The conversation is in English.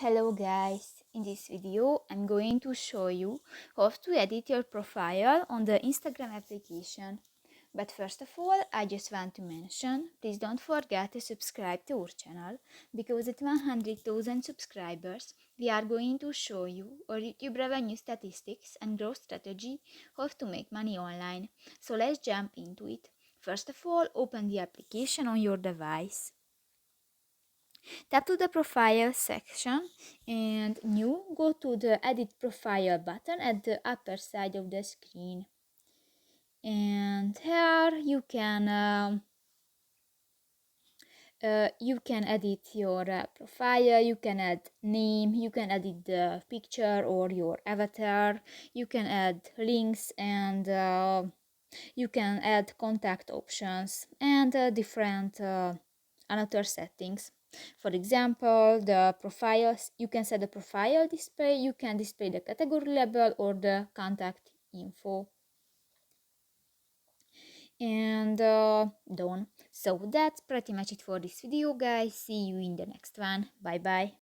Hello guys, in this video I'm going to show you how to edit your profile on the Instagram application. But first of all, I just want to mention, please don't forget to subscribe to our channel, because at 100,000 subscribers we are going to show you our YouTube revenue statistics and growth strategy, how to make money online. So let's jump into it. First of all, open the application on your device. Tap to the profile section and new, go to the edit profile button at the upper side of the screen. And here you can edit your profile, you can add name, you can edit the picture or your avatar, you can add links, and you can add contact options and different another settings. For example, the profiles, you can set the profile display, you can display the category label or the contact info. And done. So that's pretty much it for this video, guys. See you in the next one. Bye bye.